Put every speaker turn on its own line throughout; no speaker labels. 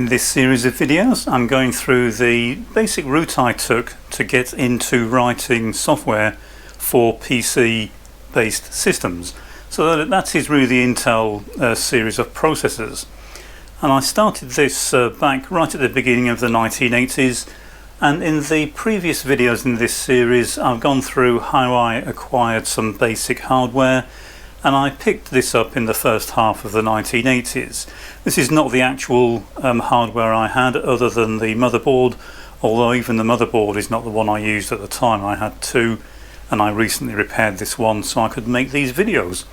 In this series of videos, I'm going through the basic route I took to get into writing software for PC-based systems. So that is really the Intel series of processors. And I started this back right at the beginning of the 1980s. And in the previous videos in this series, I've gone through how I acquired some basic hardware. And I picked this up in the first half of the 1980s. This is not the actual hardware I had other than the motherboard, although even the motherboard is not the one I used at the time. I had two, and I recently repaired this one so I could make these videos.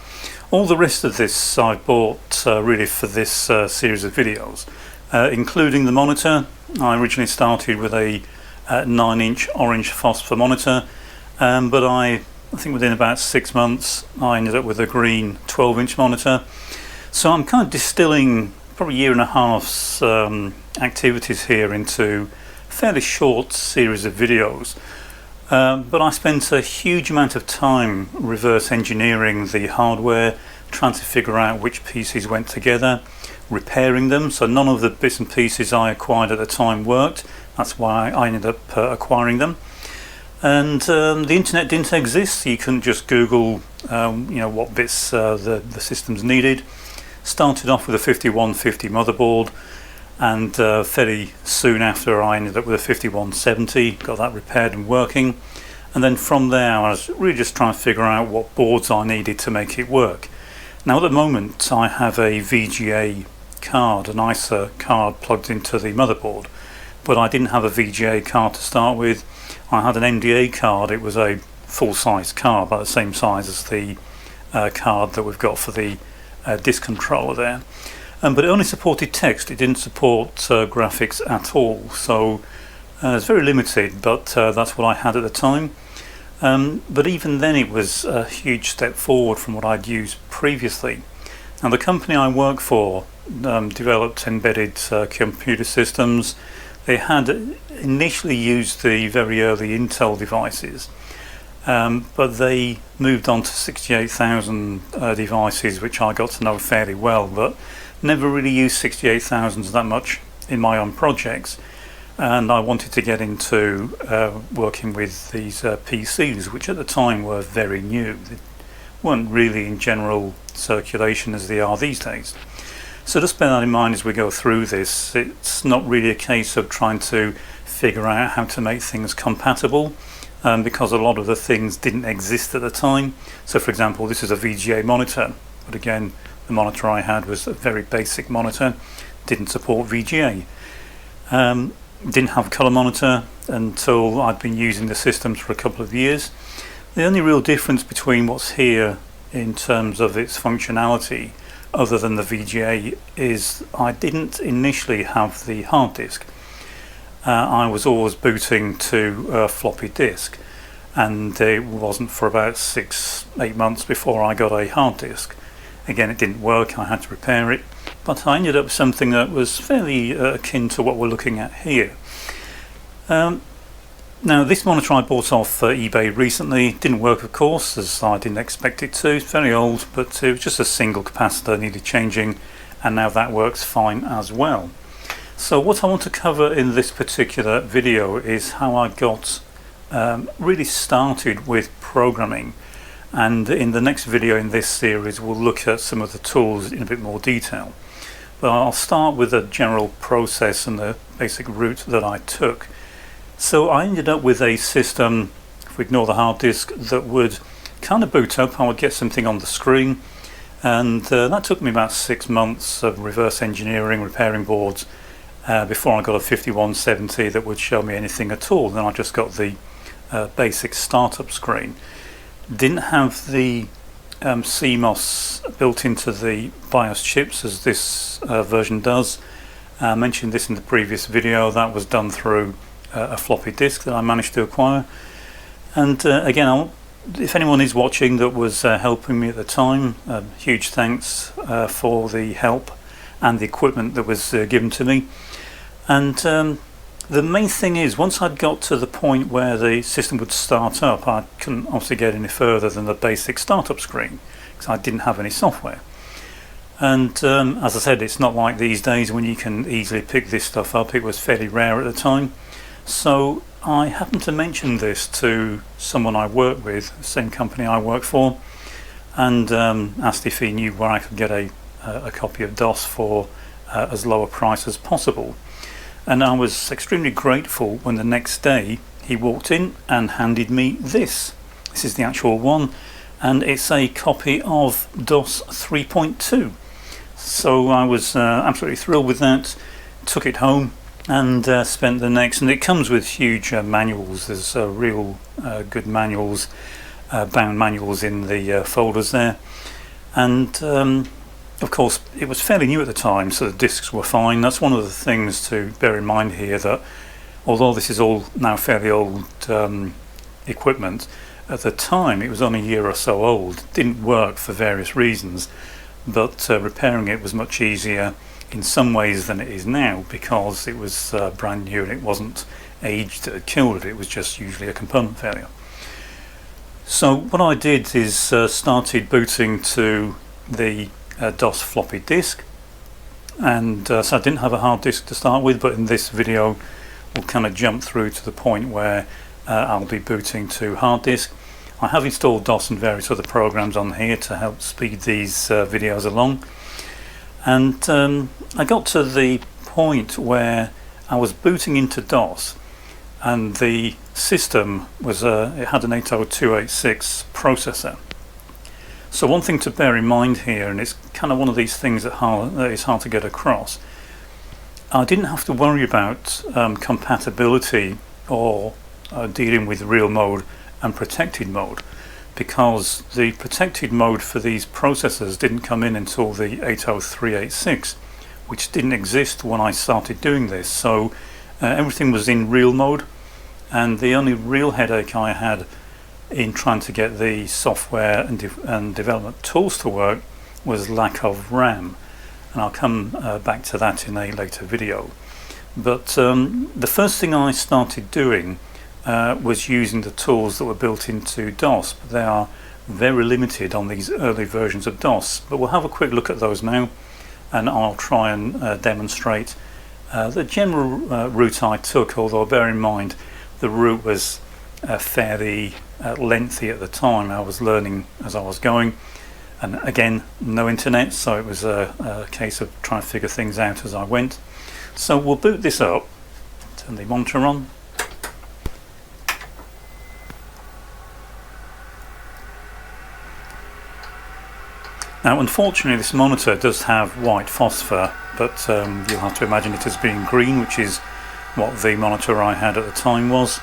All the rest of this I bought really for this series of videos, including the monitor. I originally started with a 9-inch orange phosphor monitor, but I think within about 6 months I ended up with a green 12-inch monitor. So I'm kind of distilling probably a year and a half's activities here into a fairly short series of videos. But I spent a huge amount of time reverse engineering the hardware, trying to figure out which pieces went together, repairing them. So none of the bits and pieces I acquired at the time worked. That's why I ended up acquiring them. And the internet didn't exist. You couldn't just Google what bits the systems needed. Started off with a 5150 motherboard, and fairly soon after I ended up with a 5170, got that repaired and working. And then from there I was really just trying to figure out what boards I needed to make it work. Now at the moment I have a VGA card, an ISA card plugged into the motherboard, but I didn't have a VGA card to start with. I had an MDA card. It was a full-size card, about the same size as the card that we've got for the disk controller there. But it only supported text. It didn't support graphics at all. So it's very limited, but that's what I had at the time. But even then it was a huge step forward from what I'd used previously. Now the company I work for developed embedded computer systems. They had initially used the very early Intel devices, but they moved on to 68,000 devices, which I got to know fairly well, but never really used 68,000s that much in my own projects. And I wanted to get into working with these PCs, which at the time were very new. They weren't really in general circulation as they are these days. So just bear that in mind as we go through this. It's not really a case of trying to figure out how to make things compatible, because a lot of the things didn't exist at the time. So for example, this is a VGA monitor, but again, the monitor I had was a very basic monitor, didn't support VGA. Didn't have a colour monitor until I'd been using the systems for a couple of years. The only real difference between what's here in terms of its functionality other than the VGA is I didn't initially have the hard disk. I was always booting to a floppy disk, and it wasn't for about 6-8 months before I got a hard disk. Again, it didn't work. I had to repair it, but I ended up with something that was fairly akin to what we're looking at here. Now this monitor I bought off eBay recently. Didn't work, of course, as I didn't expect it to. It's very old, but it was just a single capacitor, needed changing, and now that works fine as well. So what I want to cover in this particular video is how I got really started with programming, and in the next video in this series we'll look at some of the tools in a bit more detail. But I'll start with the general process and the basic route that I took. So I ended up with a system, if we ignore the hard disk, that would kind of boot up. I would get something on the screen, and that took me about 6 months of reverse engineering, repairing boards, before I got a 5170 that would show me anything at all. Then I just got the basic startup screen. Didn't have the CMOS built into the BIOS chips as this version does. I mentioned this in the previous video. That was done through a floppy disk that I managed to acquire. And again, if anyone is watching that was helping me at the time, huge thanks for the help and the equipment that was given to me. And the main thing is, once I'd got to the point where the system would start up, I couldn't obviously get any further than the basic startup screen because I didn't have any software. And as I said, it's not like these days when you can easily pick this stuff up. It was fairly rare at the time. So I happened to mention this to someone I work with, the same company I work for, and asked if he knew where I could get a copy of DOS for as low a price as possible. And I was extremely grateful when the next day he walked in and handed me this. This is the actual one, and it's a copy of DOS 3.2. So I was absolutely thrilled with that, took it home and spent the next, and it comes with huge manuals. There's real good manuals, bound manuals in the folders there, and of course it was fairly new at the time, so the discs were fine. That's one of the things to bear in mind here, that although this is all now fairly old equipment, at the time it was only a year or so old. It didn't work for various reasons, but repairing it was much easier in some ways than it is now, because it was brand new and it wasn't age that had killed it. It was just usually a component failure. So what I did is started booting to the DOS floppy disk, and so I didn't have a hard disk to start with, but in this video we'll kind of jump through to the point where I'll be booting to hard disk. I have installed DOS and various other programs on here to help speed these videos along, and I got to the point where I was booting into DOS, and the system was it had an 80286 processor. So one thing to bear in mind here, and it's kind of one of these things that is hard to get across, I didn't have to worry about compatibility or dealing with real mode and protected mode, because the protected mode for these processors didn't come in until the 80386, which didn't exist when I started doing this. So everything was in real mode, and the only real headache I had in trying to get the software and development tools to work was lack of RAM, and I'll come back to that in a later video. But the first thing I started doing was using the tools that were built into DOS, but they are very limited on these early versions of DOS. But we'll have a quick look at those now, and I'll try and demonstrate the general route I took, although bear in mind the route was fairly lengthy at the time. I was learning as I was going, and again, no internet, so it was a case of trying to figure things out as I went. So we'll boot this up, turn the monitor on. Now unfortunately this monitor does have white phosphor, but you'll have to imagine it as being green, which is what the monitor I had at the time was.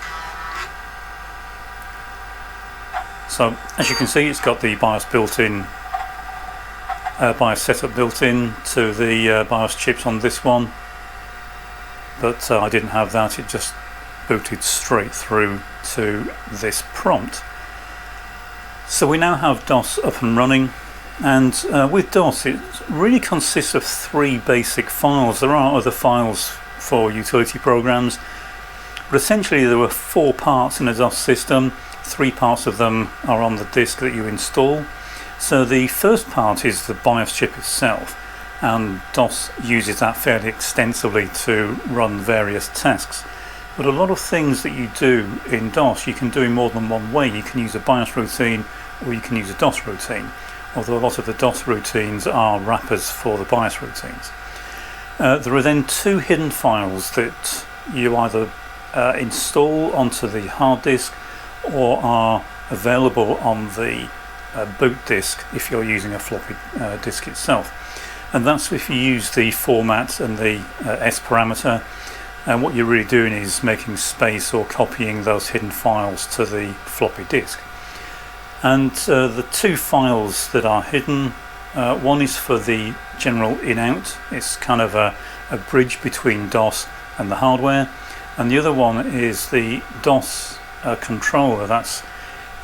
So as you can see, it's got the BIOS built-in, BIOS setup built in to the BIOS chips on this one, but I didn't have that. It just booted straight through to this prompt. So we now have DOS up and running. And with DOS, it really consists of three basic files. There are other files for utility programs, but essentially there were four parts in a DOS system. Three parts of them are on the disk that you install. So the first part is the BIOS chip itself, and DOS uses that fairly extensively to run various tasks. But a lot of things that you do in DOS you can do in more than one way. You can use a BIOS routine, or you can use a DOS routine, although a lot of the DOS routines are wrappers for the BIOS routines. There are then two hidden files that you either install onto the hard disk or are available on the boot disk if you're using a floppy disk itself. And that's if you use the format and the S parameter, and what you're really doing is making space or copying those hidden files to the floppy disk. And the two files that are hidden, one is for the general in-out. It's kind of a bridge between DOS and the hardware, and the other one is the DOS controller.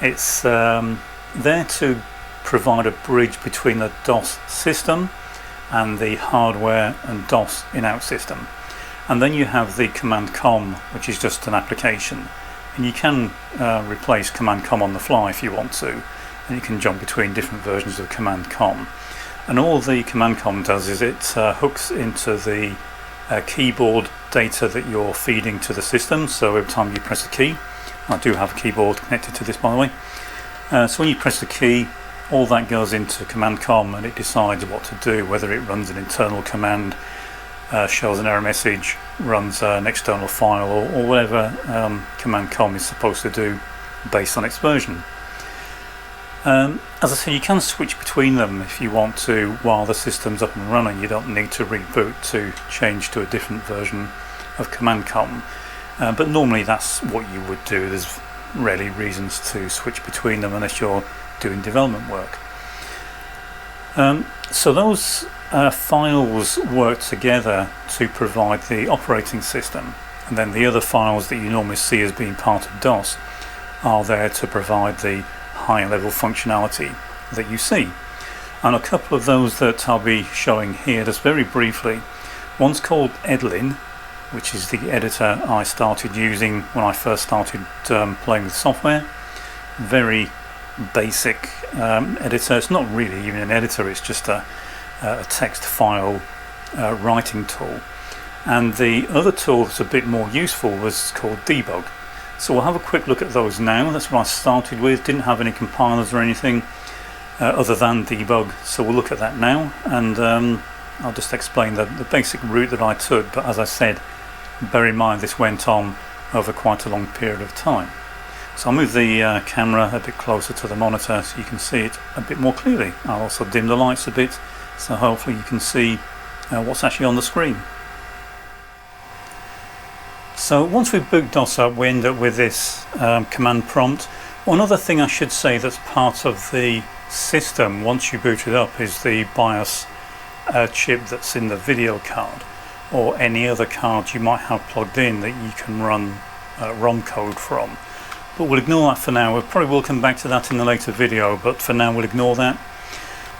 It's there to provide a bridge between the DOS system and the hardware and DOS in-out system. And then you have the command com, which is just an application. And you can replace command com on the fly if you want to, and you can jump between different versions of command com. and all the command com does is it hooks into the keyboard data that you're feeding to the system. So every time you press a key, I do have a keyboard connected to this, by the way, so when you press the key, all that goes into command com and it decides what to do, whether it runs an internal command, shows an error message, runs an external file, or whatever command com is supposed to do based on its version. As I said, you can switch between them if you want to while the system's up and running. You don't need to reboot to change to a different version of command com, but normally that's what you would do. There's rarely reasons to switch between them unless you're doing development work. So those files work together to provide the operating system, and then the other files that you normally see as being part of DOS are there to provide the higher level functionality that you see. And a couple of those that I'll be showing here just very briefly. One's called Edlin, which is the editor I started using when I first started playing with software. Very basic editor. It's not really even an editor, it's just a text file writing tool. And the other tool that's a bit more useful was called Debug. So we'll have a quick look at those now. That's what I started with. Didn't have any compilers or anything other than Debug, so we'll look at that now, and I'll just explain the basic route that I took. But as I said, bear in mind this went on over quite a long period of time. So I'll move the camera a bit closer to the monitor so you can see it a bit more clearly. I'll also dim the lights a bit, so hopefully you can see what's actually on the screen. So once we boot DOS up, we end up with this command prompt. One other thing I should say that's part of the system once you boot it up is the BIOS chip that's in the video card, or any other card you might have plugged in that you can run ROM code from. But we'll ignore that for now. We probably will come back to that in a later video, but for now we'll ignore that.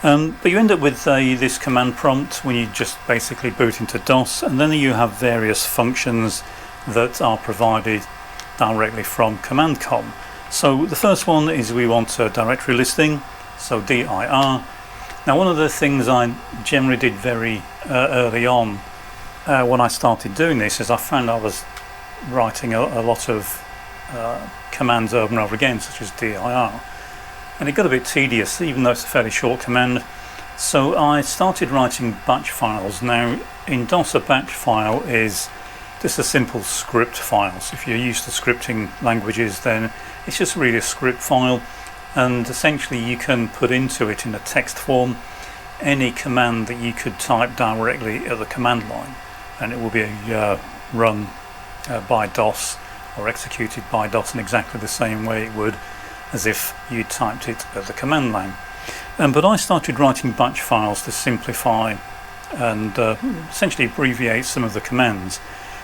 But you end up with this command prompt when you just basically boot into DOS, and then you have various functions that are provided directly from command com. So the first one is we want a directory listing, so dir. Now one of the things I generally did very early on when I started doing this is I found I was writing a lot of commands over and over again, such as dir, and it got a bit tedious even though it's a fairly short command. So I started writing batch files. Now in DOS, a batch file is just a simple script file. So if you're used to scripting languages, then it's just really a script file, and essentially you can put into it in a text form any command that you could type directly at the command line, and it will be run by DOS or executed by DOS in exactly the same way it would as if you typed it at the command line. But I started writing batch files to simplify and essentially abbreviate some of the commands.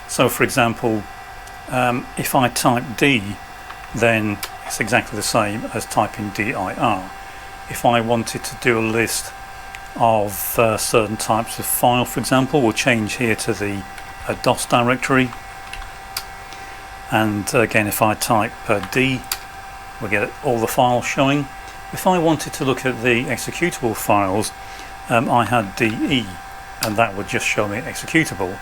So for example, if I type D, then it's exactly the same as typing dir. If I wanted to do a list of certain types of file, for example, we'll change here to the DOS directory, and again if I type D, we'll get all the files showing. If I wanted to look at the executable files, I had DE, and that would just show me executable.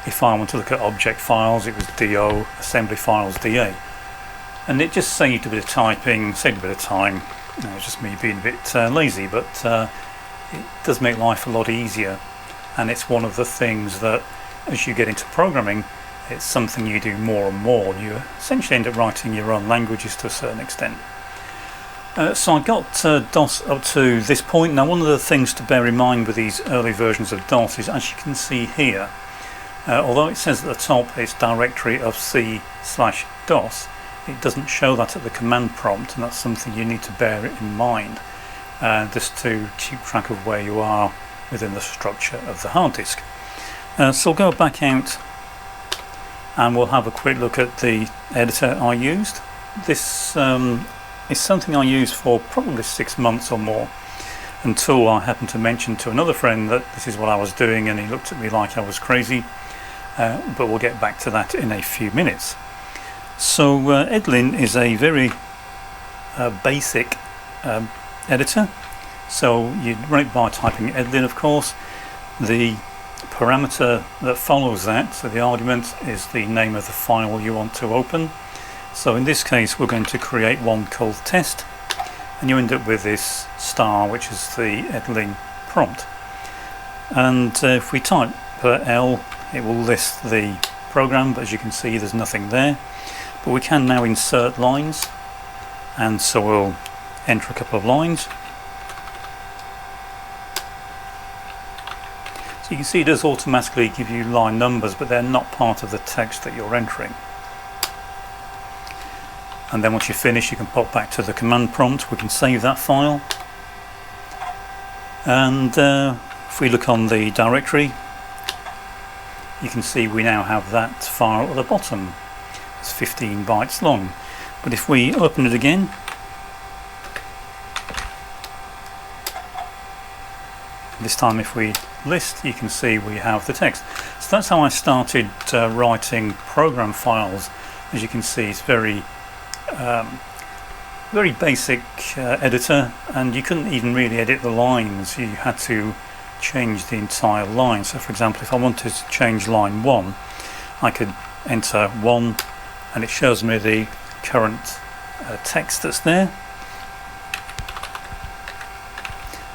If I want to look at object files, it was DO, assembly files DA. And it just saved a bit of typing, saved a bit of time. It's just me being a bit lazy, but it does make life a lot easier. And it's one of the things that, as you get into programming, it's something you do more and more. You essentially end up writing your own languages to a certain extent. So I got DOS up to this point. Now one of the things to bear in mind with these early versions of DOS is, as you can see here, although it says at the top it's directory of C/DOS, it doesn't show that at the command prompt, and that's something you need to bear in mind just to keep track of where you are within the structure of the hard disk. So I'll go back out and we'll have a quick look at the editor I used. This is something I used for probably 6 months or more, until I happened to mention to another friend that this is what I was doing, and he looked at me like I was crazy. But we'll get back to that in a few minutes. So Edlin is a very basic editor. So you'd run it by typing edlin, of course. The parameter that follows that, so the argument, is the name of the file you want to open. So in this case we're going to create one called test, and you end up with this star, which is the edlin prompt. And if we type L, it will list the program, but as you can see there's nothing there. But we can now insert lines, and so we'll enter a couple of lines. So you can see it does automatically give you line numbers, but they're not part of the text that you're entering. And then once you finish, you can pop back to the command prompt. We can save that file, and if we look on the directory, you can see we now have that file at the bottom. It's 15 bytes long. But if we open it again, this time if we list, you can see we have the text. So that's how I started writing program files. As you can see, it's very basic editor, and you couldn't even really edit the lines. You had to change the entire line. So for example, if I wanted to change line 1, I could enter 1 and it shows me the current text that's there.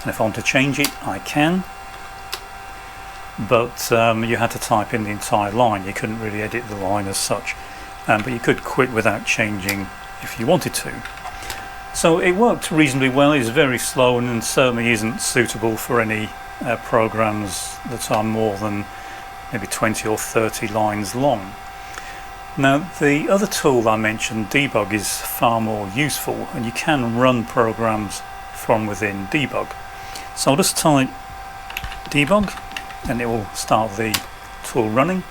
And if I want to change it, I can, but you had to type in the entire line. You couldn't really edit the line as such, but you could quit without changing if you wanted to. So it worked reasonably well. It's very slow and certainly isn't suitable for any programs that are more than maybe 20 or 30 lines long. Now the other tool I mentioned, debug, is far more useful, and you can run programs from within debug. So I'll just type debug and it will start the tool running,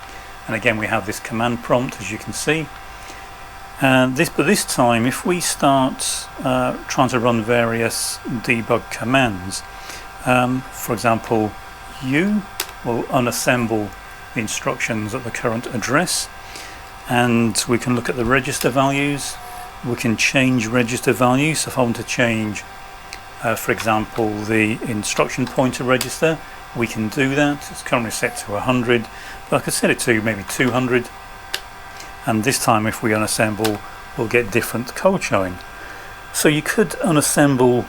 and again we have this command prompt, as you can see. And this time if we start trying to run various debug commands, for example, U will unassemble the instructions at the current address, and we can look at the register values. We can change register values. So if I want to change for example the instruction pointer register, we can do that. It's currently set to 100, but I could set it to maybe 200, and this time if we unassemble we'll get different code showing. So you could unassemble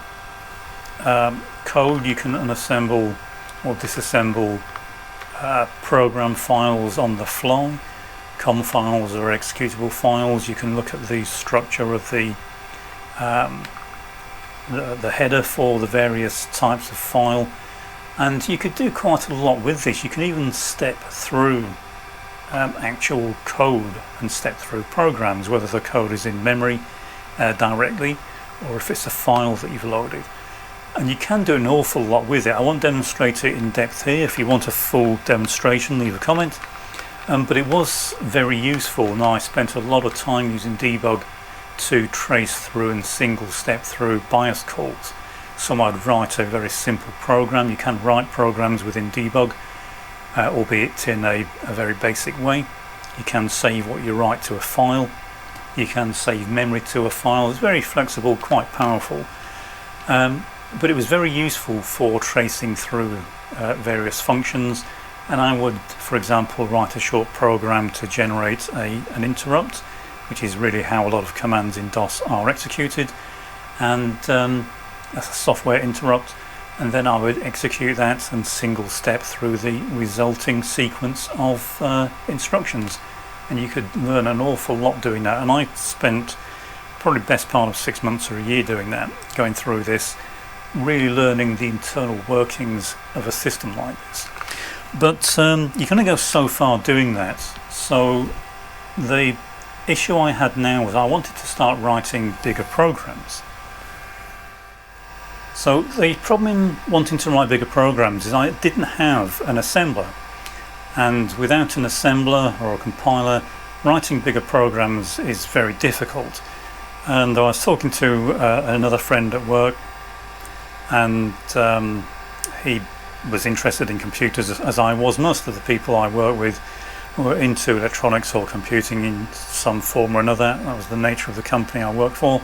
code, you can unassemble or disassemble program files on the fly, COM files or executable files. You can look at the structure of the header for the various types of file, and you could do quite a lot with this. You can even step through actual code and step through programs, whether the code is in memory directly or if it's a file that you've loaded. And you can do an awful lot with it. I won't demonstrate it in depth here. If you want a full demonstration, leave a comment. But it was very useful, and I spent a lot of time using debug to trace through and single step through BIOS calls. So I'd write a very simple program. You can write programs within debug, albeit in a very basic way. You can save what you write to a file. You can save memory to a file. It's very flexible, quite powerful. But it was very useful for tracing through various functions. And I would, for example, write a short program to generate an interrupt, which is really how a lot of commands in DOS are executed, and that's a software interrupt. And then I would execute that and single step through the resulting sequence of instructions. And you could learn an awful lot doing that. And I spent probably the best part of 6 months or a year doing that, going through this, really learning the internal workings of a system like this. But you can only go so far doing that. So the issue I had now was I wanted to start writing bigger programs. So the problem in wanting to write bigger programs is I didn't have an assembler, and without an assembler or a compiler, writing bigger programs is very difficult. And I was talking to another friend at work, and he was interested in computers as I was. Most of the people I work with were into electronics or computing in some form or another. That was the nature of the company I worked for.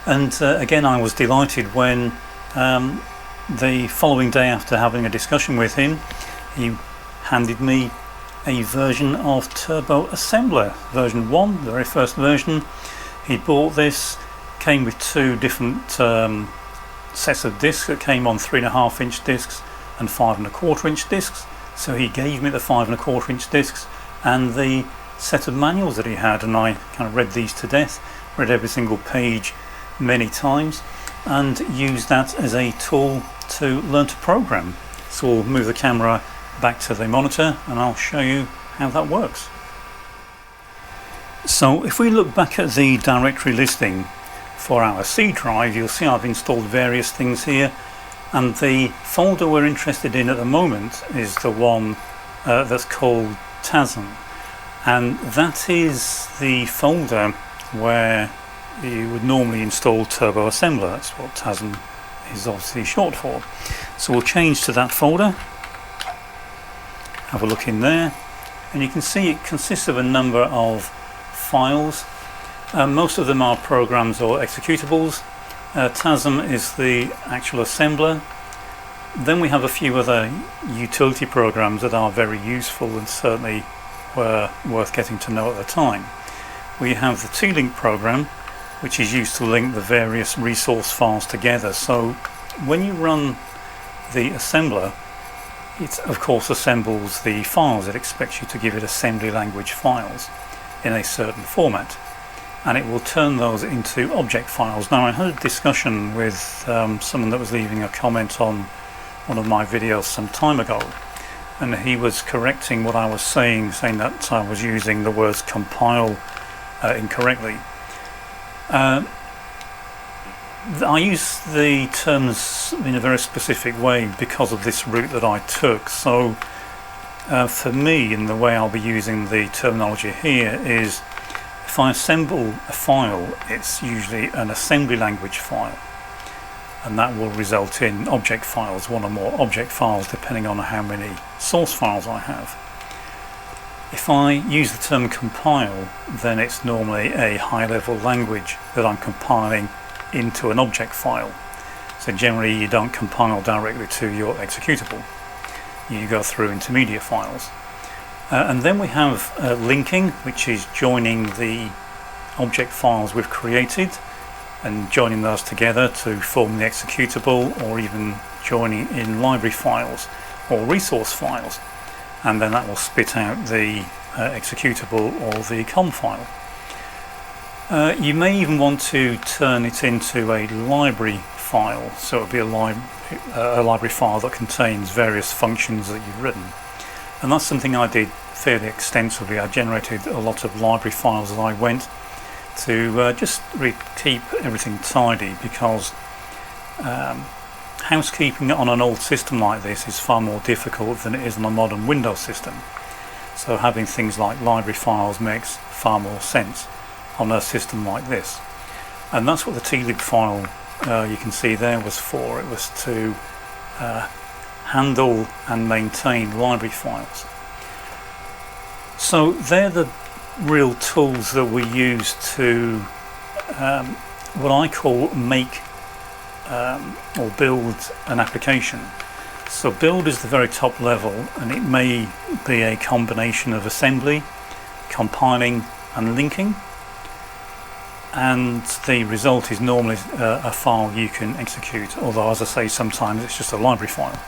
And again, I was delighted when the following day, after having a discussion with him, he handed me a version of Turbo Assembler, version 1, the very first version. He bought this, came with two different sets of discs that came on 3.5 inch discs and 5.25 inch discs. So he gave me the 5.25 inch discs and the set of manuals that he had, and I kind of read these to death, read every single page many times, and used that as a tool to learn to program. So we'll move the camera back to the monitor and I'll show you how that works. So if we look back at the directory listing for our C drive, you'll see I've installed various things here, and the folder we're interested in at the moment is the one that's called TASM, and that is the folder where you would normally install Turbo Assembler. That's what TASM is obviously short for. So we'll change to that folder, have a look in there, and you can see it consists of a number of files. Most of them are programs or executables. TASM is the actual assembler. Then we have a few other utility programs that are very useful and certainly were worth getting to know at the time. We have the T-Link program, which is used to link the various resource files together. So when you run the assembler, it of course assembles the files. It expects you to give it assembly language files in a certain format, and it will turn those into object files. Now, I had a discussion with someone that was leaving a comment on one of my videos some time ago, and he was correcting what I was saying that I was using the words compile incorrectly. I use the terms in a very specific way because of this route that I took. So for me, in the way I'll be using the terminology here is, if I assemble a file, it's usually an assembly language file, and that will result in object files, one or more object files depending on how many source files I have. If I use the term compile, then it's normally a high-level language that I'm compiling into an object file. So generally you don't compile directly to your executable, you go through intermediate files. And then we have linking, which is joining the object files we've created and joining those together to form the executable, or even joining in library files or resource files, and then that will spit out the executable or the COM file. You may even want to turn it into a library file, so it will be a library file that contains various functions that you've written. And that's something I did fairly extensively. I generated a lot of library files as I went to just keep everything tidy, because housekeeping on an old system like this is far more difficult than it is on a modern Windows system. So having things like library files makes far more sense on a system like this. And that's what the T-Link file you can see there was for. It was to handle and maintain library files. So they're the real tools that we use to what I call make or build an application. So build is the very top level, and it may be a combination of assembly, compiling and linking, and the result is normally a file you can execute, although as I say, sometimes it's just a library file.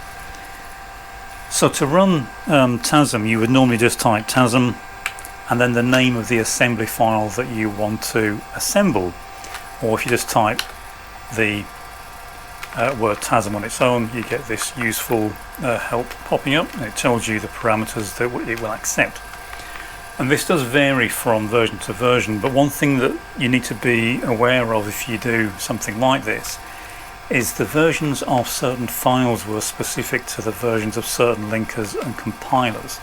So to run TASM, you would normally just type TASM and then the name of the assembly file that you want to assemble, or if you just type the word TASM on its own, you get this useful help popping up, and it tells you the parameters that it will accept. And this does vary from version to version, but one thing that you need to be aware of if you do something like this is the versions of certain files were specific to the versions of certain linkers and compilers.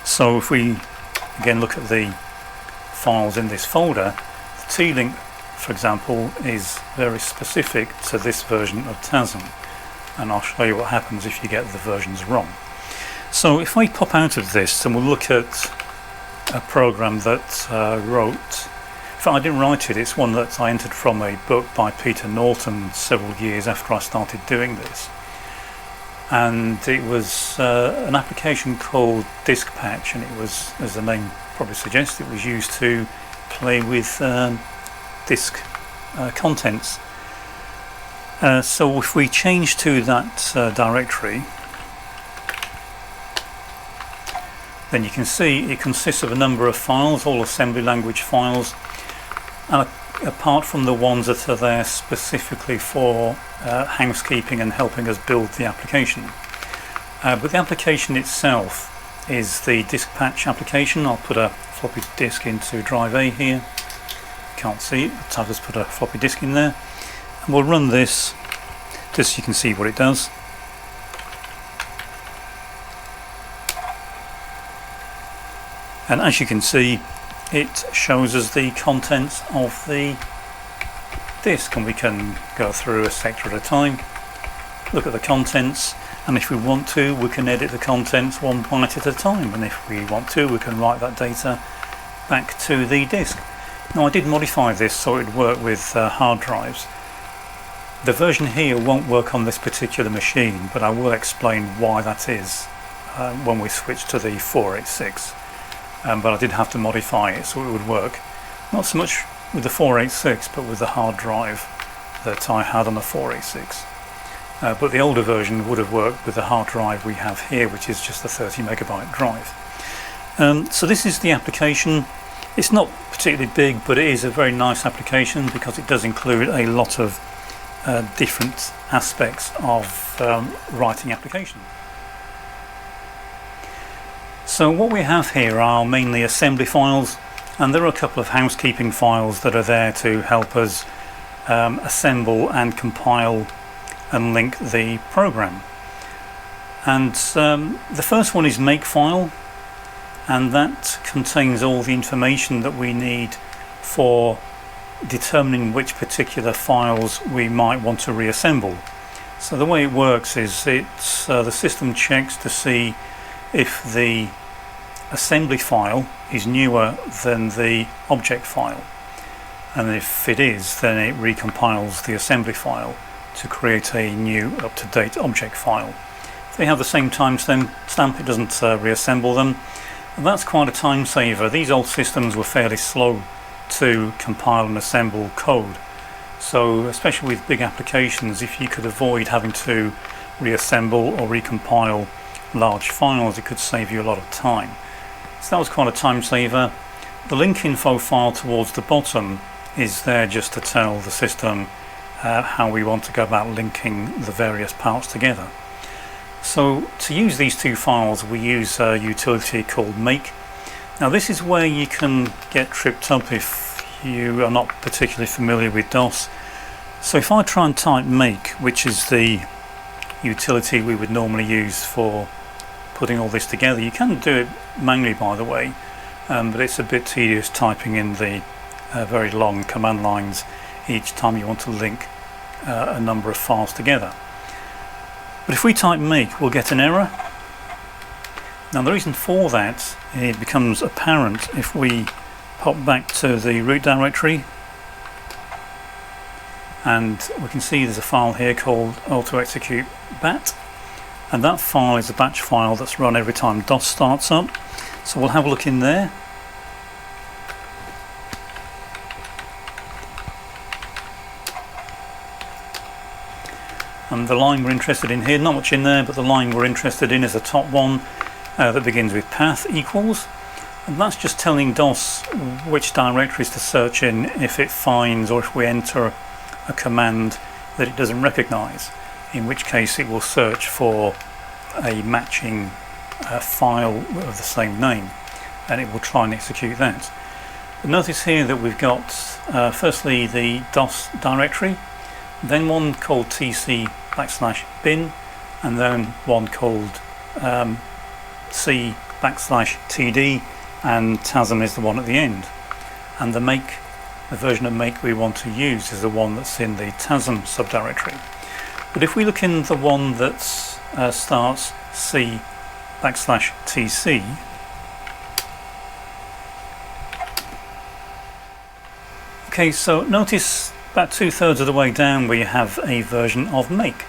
So if we again look at the files in this folder, the T-Link, for example, is very specific to this version of TASM, and I'll show you what happens if you get the versions wrong. So if I pop out of this and we'll look at a program that wrote, in fact I didn't write it, it's one that I entered from a book by Peter Norton several years after I started doing this. and it was an application called Disk Patch, and it was, as the name probably suggests, it was used to play with disk contents. So if we change to that directory, then you can see it consists of a number of files, all assembly language files, and apart from the ones that are there specifically for housekeeping and helping us build the application. But the application itself is the Disk Patch application. I'll put a floppy disk into drive A here. Can't see it, but I'll just put a floppy disk in there. And we'll run this just so you can see what it does. And as you can see, it shows us the contents of the disk, and we can go through a sector at a time, look at the contents, and if we want to we can edit the contents one byte at a time, and if we want to we can write that data back to the disk. Now I did modify this so it would work with hard drives. The version here won't work on this particular machine, but I will explain why that is when we switch to the 486. But I did have to modify it so it would work, not so much with the 486 but with the hard drive that I had on the 486. But the older version would have worked with the hard drive we have here, which is just a 30 megabyte drive. So this is the application. It's not particularly big, but it is a very nice application because it does include a lot of different aspects of writing applications. So what we have here are mainly assembly files, and there are a couple of housekeeping files that are there to help us assemble and compile and link the program. And the first one is makefile, and that contains all the information that we need for determining which particular files we might want to reassemble. So the way it works is the system checks to see if the assembly file is newer than the object file, and if it is, then it recompiles the assembly file to create a new up-to-date object file. If they have the same timestamp, it doesn't reassemble them, and that's quite a time saver. These old systems were fairly slow to compile and assemble code, so especially with big applications, if you could avoid having to reassemble or recompile large files, it could save you a lot of time. So that was quite a time saver. The link info file towards the bottom is there just to tell the system how we want to go about linking the various parts together. So to use these two files we use a utility called make. Now this is where you can get tripped up if you are not particularly familiar with DOS. So if I try and type make, which is the utility we would normally use for putting all this together, you can do it manually by the way, but it's a bit tedious typing in the very long command lines each time you want to link a number of files together. But if we type make, we'll get an error. Now the reason for that, it becomes apparent if we pop back to the root directory, and we can see there's a file here called auto-execute bat, and that file is a batch file that's run every time DOS starts up. So we'll have a look in there. And the line we're interested in here, not much in there, but the line we're interested in is the top one that begins with path equals, and that's just telling DOS which directories to search in if it finds, or if we enter a command that it doesn't recognize, in which case it will search for a matching file of the same name, and it will try and execute that. But notice here that we've got firstly the DOS directory, then one called tc/bin, and then one called c/td, and TASM is the one at the end. And the version of make we want to use is the one that's in the TASM subdirectory. But if we look in the one that starts c/tc, okay, so notice about 2/3 of the way down we have a version of make.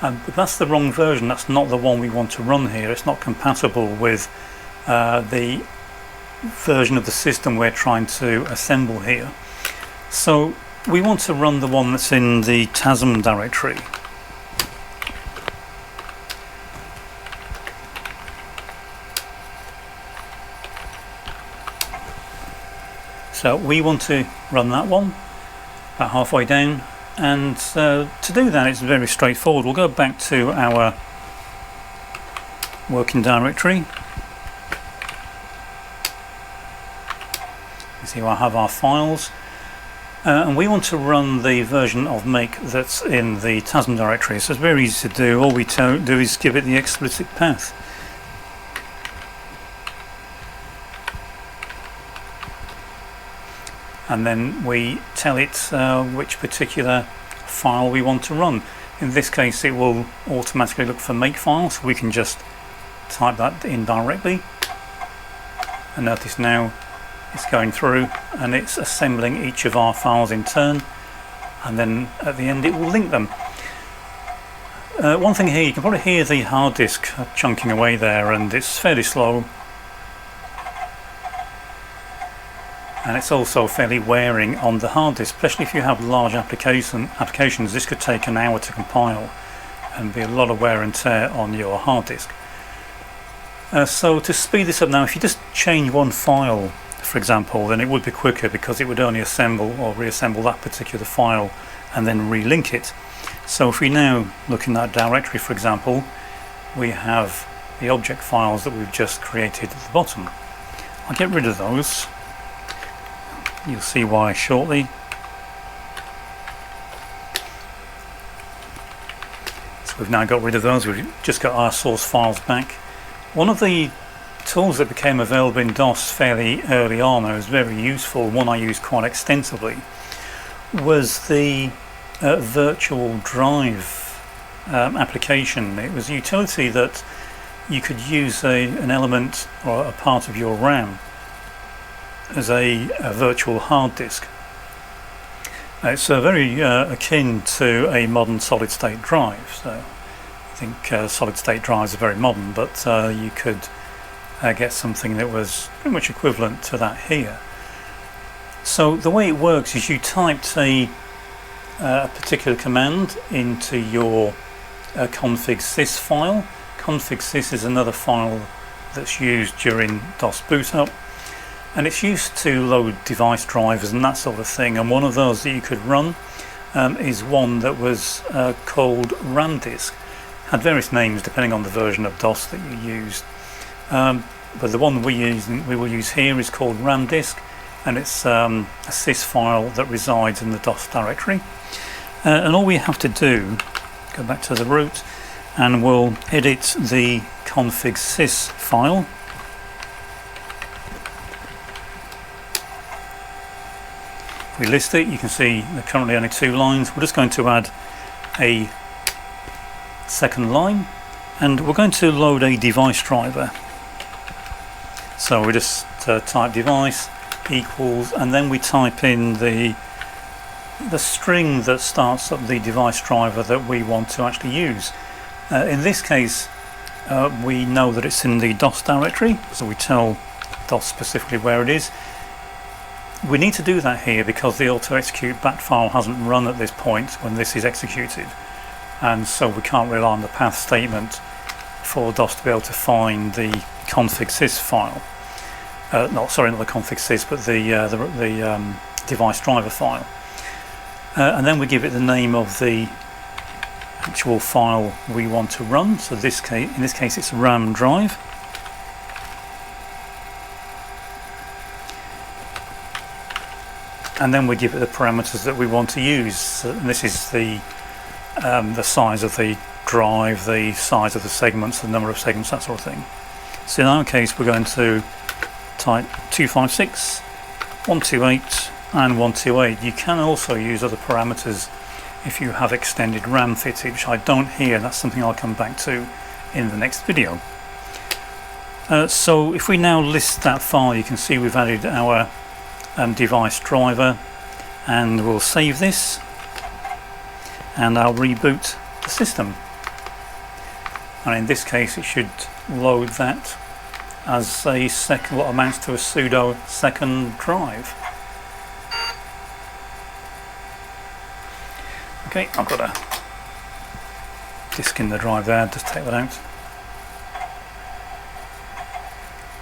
But that's the wrong version. That's not the one we want to run here. It's not compatible with the version of the system we're trying to assemble here. So we want to run the one that's in the TASM directory. So we want to run that one about halfway down, and to do that it's very straightforward. We'll go back to our working directory. You see I have our files, and we want to run the version of make that's in the TASM directory. So it's very easy to do. All we do is give it the explicit path. And then we tell it which particular file we want to run. In this case it will automatically look for make file, so we can just type that in directly, and notice now it's going through and it's assembling each of our files in turn, and then at the end it will link them. One thing here, you can probably hear the hard disk chunking away there, and it's fairly slow. And it's also fairly wearing on the hard disk, especially if you have large applications. This could take an hour to compile and be a lot of wear and tear on your hard disk. So to speed this up now, if you just change one file, for example, then it would be quicker, because it would only assemble or reassemble that particular file and then relink it. So if we now look in that directory, for example, we have the object files that we've just created at the bottom. I'll get rid of those. You'll see why shortly. So we've now got rid of those. We've just got our source files back. One of the tools that became available in DOS fairly early on, and was very useful, one I used quite extensively, was the virtual drive application. It was a utility that you could use an element or a part of your RAM as a virtual hard disk. It's very akin to a modern solid state drive. So I think solid state drives are very modern, but you could get something that was pretty much equivalent to that here. So the way it works is you typed a particular command into your config sys file. Config sys is another file that's used during DOS boot up, and it's used to load device drivers and that sort of thing. And one of those that you could run is one that was called RAM disk. Had various names depending on the version of DOS that you used, but the one we will use here is called RAM disk, and it's a sys file that resides in the DOS directory. And all we have to do, go back to the root, and we'll edit the config sys file. If we list it, you can see there are currently only 2 lines. We're just going to add a second line, and we're going to load a device driver. So we just type device equals, and then we type in the string that starts up the device driver that we want to actually use. In this case, we know that it's in the DOS directory, so we tell DOS specifically where it is. We need to do that here because the auto-execute bat file hasn't run at this point when this is executed, and so we can't rely on the path statement for DOS to be able to find the config sys file. Not the config sys, but the device driver file. And then we give it the name of the actual file we want to run. So in this case it's RAM drive. And then we give it the parameters that we want to use. So this is the size of the drive, the size of the segments, the number of segments, that sort of thing. So in our case we're going to type 256, 128 and 128. You can also use other parameters if you have extended RAM fitted, which I don't here. That's something I'll come back to in the next video. So if we now list that file, you can see we've added our device driver, and we'll save this and I'll reboot the system. and in this case it should load that as a second, what amounts to a pseudo second drive. Okay, I've got a disk in the drive there, just take that out.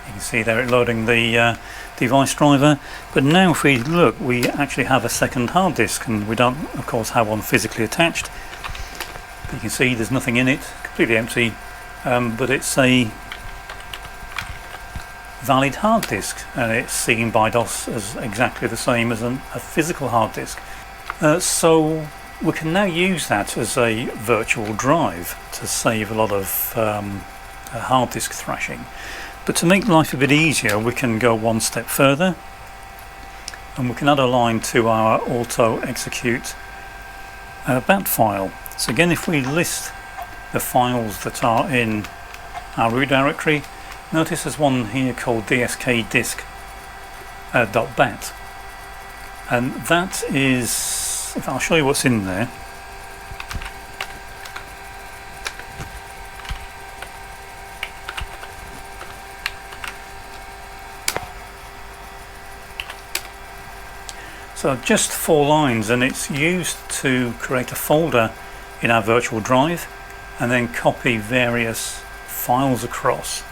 You can see there it loading the device driver, but now if we look, we actually have a second hard disk, and we don't of course have one physically attached. But you can see there's nothing in it, completely empty, but it's a valid hard disk, and it's seen by DOS as exactly the same as a physical hard disk. So we can now use that as a virtual drive to save a lot of hard disk thrashing. But to make life a bit easier, we can go one step further, and we can add a line to our auto execute bat file. So again, if we list the files that are in our root directory, notice there's one here called dskdisk.bat, and that is, I'll show you what's in there. So just 4 lines, and it's used to create a folder in our virtual drive and then copy various files across.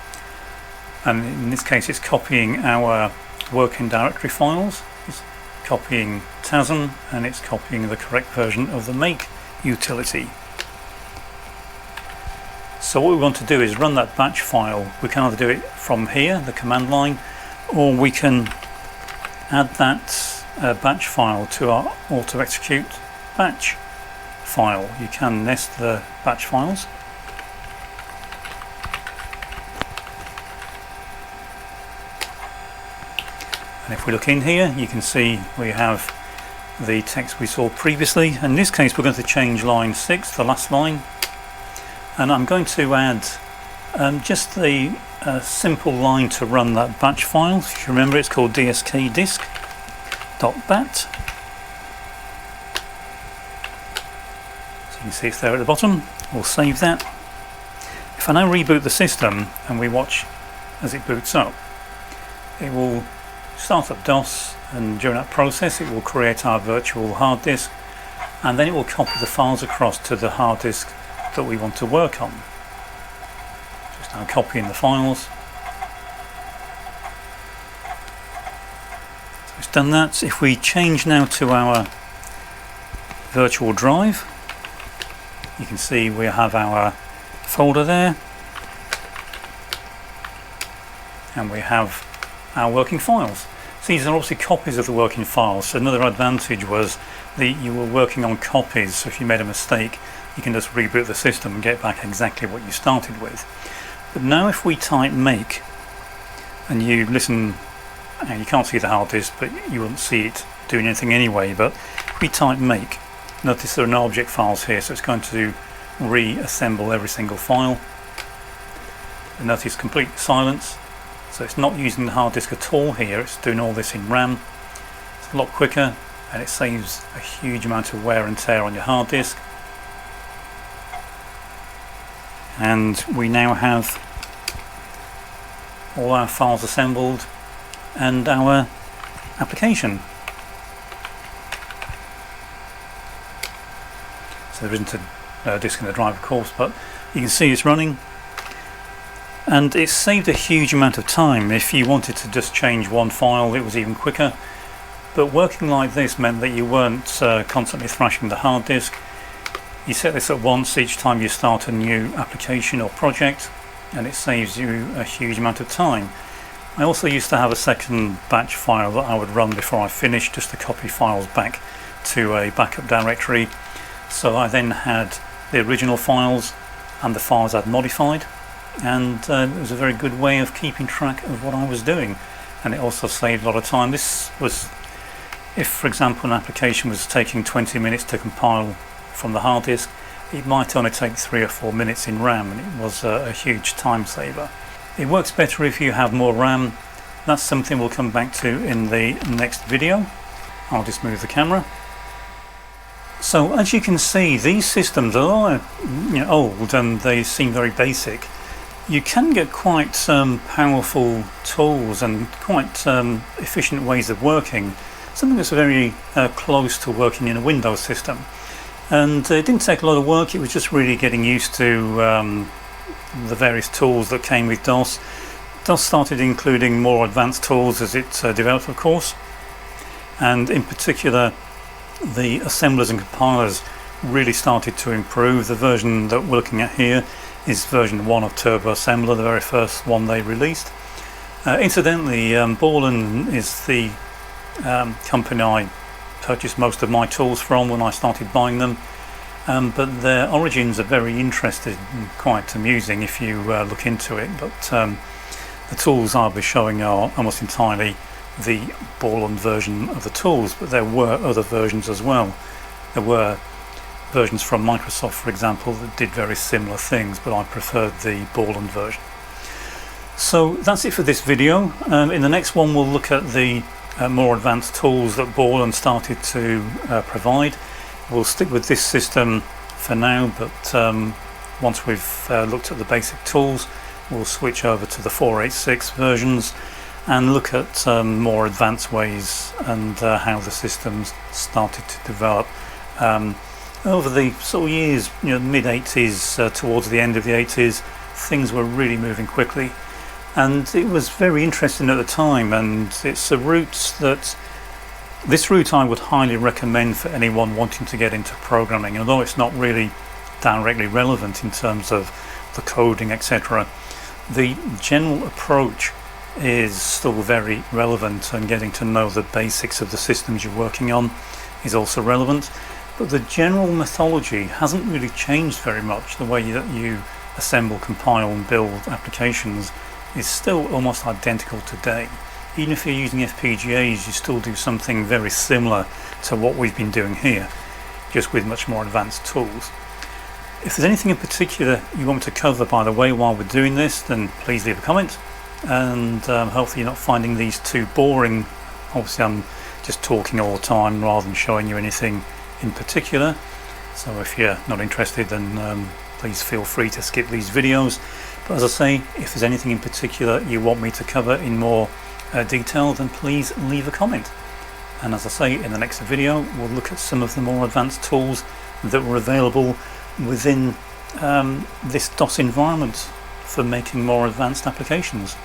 And in this case it's copying our working directory files, it's copying TASM, and it's copying the correct version of the make utility. So what we want to do is run that batch file. We can either do it from here, the command line, or we can add that batch file to our auto execute batch file. You can nest the batch files. And if we look in here, you can see we have the text we saw previously. In this case we're going to change line 6, the last line, and I'm going to add just a simple line to run that batch file. If you remember, it's called dskdisk.bat. So you can see it's there at the bottom. We'll save that. If I now reboot the system and we watch as it boots up, it will start up DOS, and during that process it will create our virtual hard disk, and then it will copy the files across to the hard disk that we want to work on. Just now copying the files. So it's done that. If we change now to our virtual drive, you can see we have our folder there, and we have our working files. So these are obviously copies of the working files. So another advantage was that you were working on copies, so if you made a mistake you can just reboot the system and get back exactly what you started with. But now if we type make, and you listen, and you can't see the hard disk, but you won't see it doing anything anyway, but if we type make, notice there are no object files here, so it's going to reassemble every single file. And notice complete silence. So it's not using the hard disk at all here, it's doing all this in RAM. It's a lot quicker, and it saves a huge amount of wear and tear on your hard disk. And we now have all our files assembled and our application. So there isn't a disk in the drive, of course, but you can see it's running. And it saved a huge amount of time. If you wanted to just change one file, it was even quicker. But working like this meant that you weren't constantly thrashing the hard disk. You set this up once each time you start a new application or project, and it saves you a huge amount of time. I also used to have a second batch file that I would run before I finished, just to copy files back to a backup directory. So I then had the original files and the files I'd modified, and it was a very good way of keeping track of what I was doing, and it also saved a lot of time. This was, if for example an application was taking 20 minutes to compile from the hard disk, it might only take 3 or 4 minutes in RAM, and it was a huge time saver. It works better if you have more RAM. That's something we'll come back to in the next video. I'll just move the camera. So as you can see, these systems are old and they seem very basic. You can get quite powerful tools and quite efficient ways of working, something that's very close to working in a Windows system. And it didn't take a lot of work, it was just really getting used to the various tools that came with DOS. DOS started including more advanced tools as it developed, of course, and in particular the assemblers and compilers really started to improve. The version that we're looking at here is version 1 of Turbo Assembler, the very first one they released. Incidentally, Borland is the company I purchased most of my tools from when I started buying them, but their origins are very interesting and quite amusing if you look into it. But the tools I'll be showing are almost entirely the Borland version of the tools, but there were other versions as well. There were versions from Microsoft, for example, that did very similar things, but I preferred the Borland version. So that's it for this video. In the next one we'll look at the more advanced tools that Borland started to provide. We'll stick with this system for now, but once we've looked at the basic tools, we'll switch over to the 486 versions and look at more advanced ways and how the systems started to develop. Over the sort of years, mid-80s towards the end of the 80s, things were really moving quickly, and it was very interesting at the time, and it's a route that this route I would highly recommend for anyone wanting to get into programming. Although it's not really directly relevant in terms of the coding, etc., the general approach is still very relevant, and getting to know the basics of the systems you're working on is also relevant. But the general methodology hasn't really changed very much. The way that you assemble, compile and build applications is still almost identical today. Even if you're using FPGAs, you still do something very similar to what we've been doing here, just with much more advanced tools. If there's anything in particular you want me to cover, by the way, while we're doing this, then please leave a comment. And hopefully you're not finding these too boring. Obviously I'm just talking all the time rather than showing you anything in particular, so if you're not interested, then please feel free to skip these videos. But as I say, if there's anything in particular you want me to cover in more detail, then please leave a comment. And as I say, in the next video we'll look at some of the more advanced tools that were available within this DOS environment for making more advanced applications.